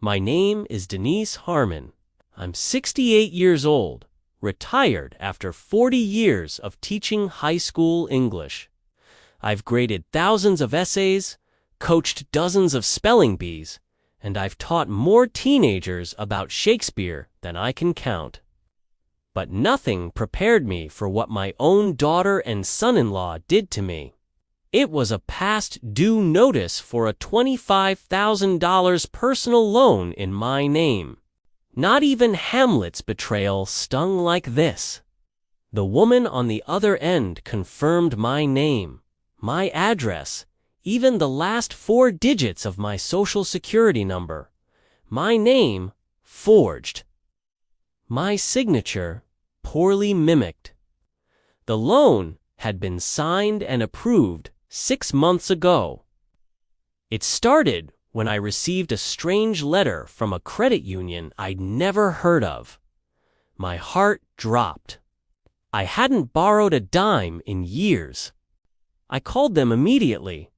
My name is Denise Harmon. I'm 68 years old, retired after 40 years of teaching high school English. I've graded thousands of essays, coached dozens of spelling bees, and I've taught more teenagers about Shakespeare than I can count. But nothing prepared me for what my own daughter and son-in-law did to me. It was a past due notice for a $25,000 personal loan in my name. Not even Hamlet's betrayal stung like this. The woman on the other end confirmed my name, my address, even the last 4 digits of my social security number. My name forged. My signature poorly mimicked. The loan had been signed and approved 6 months ago. It started when I received a strange letter from a credit union I'd never heard of. My heart dropped. I hadn't borrowed a dime in years. I called them immediately.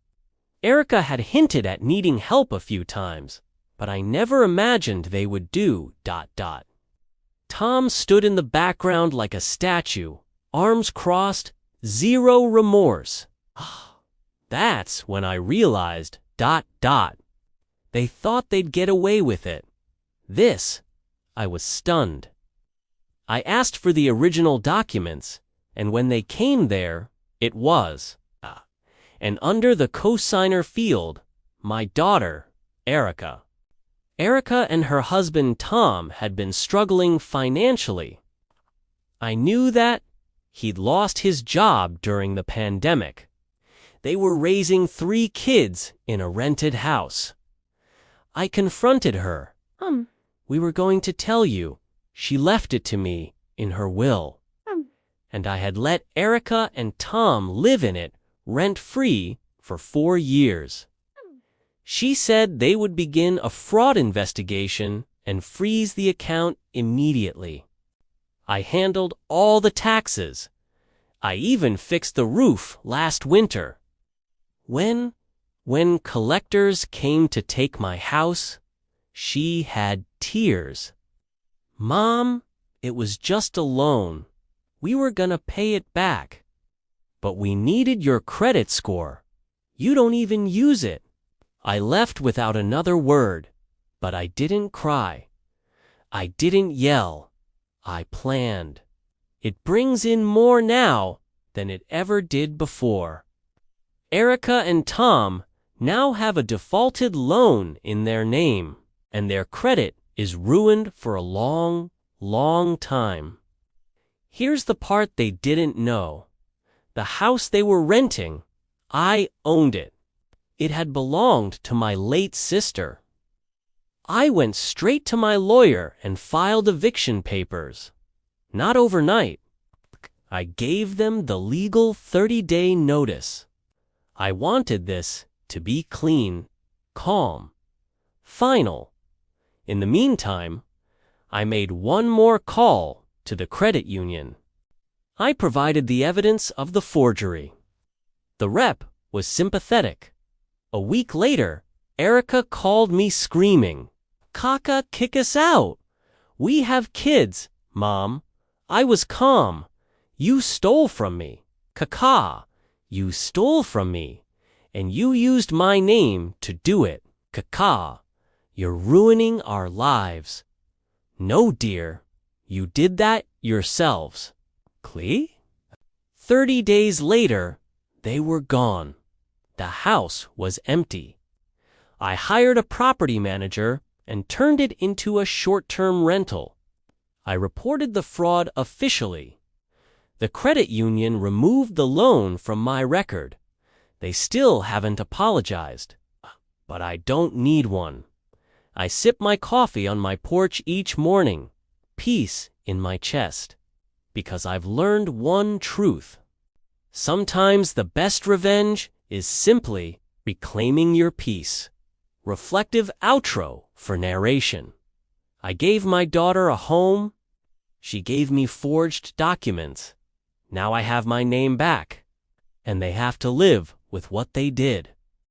Erica had hinted at needing help a few times, but I never imagined they would do ... Tom stood in the background like a statue, arms crossed, zero remorse. That's when I realized ... They thought they'd get away with it. I was stunned. I asked for the original documents, and when they came there, it was. And under the cosigner field, my daughter, Erica. Erica and her husband Tom had been struggling financially. I knew that he'd lost his job during the pandemic. They were raising 3 kids in a rented house. I confronted her. We were going to tell you. She left it to me in her will. And I had let Erica and Tom live in it rent-free for 4 years. She said they would begin a fraud investigation and freeze the account immediately. I handled all the taxes. I even fixed the roof last winter. When collectors came to take my house, she had tears. Mom, it was just a loan. We were gonna pay it back. But we needed your credit score. You don't even use it. I left without another word, but I didn't cry. I didn't yell. I planned. It brings in more now than it ever did before. Erica and Tom now have a defaulted loan in their name, and their credit is ruined for a long, long time. Here's the part they didn't know. The house they were renting, I owned it. It had belonged to my late sister. I went straight to my lawyer and filed eviction papers. Not overnight. I gave them the legal 30-day notice. I wanted this to be clean, calm, final. In the meantime, I made one more call to the credit union. I provided the evidence of the forgery. The rep was sympathetic. A week later, Erica called me screaming, "Kaka, kick us out! We have kids, Mom. I was calm. You stole from me. Kaka, you stole from me. And you used my name to do it. Kaka, you're ruining our lives." "No, dear. You did that yourselves." Clee? 30 days later, they were gone. The house was empty. I hired a property manager and turned it into a short-term rental. I reported the fraud officially. The credit union removed the loan from my record. They still haven't apologized. But I don't need one. I sip my coffee on my porch each morning, peace in my chest. Because I've learned one truth. Sometimes the best revenge is simply reclaiming your peace. Reflective outro for narration. I gave my daughter a home. She gave me forged documents. Now I have my name back. And they have to live with what they did.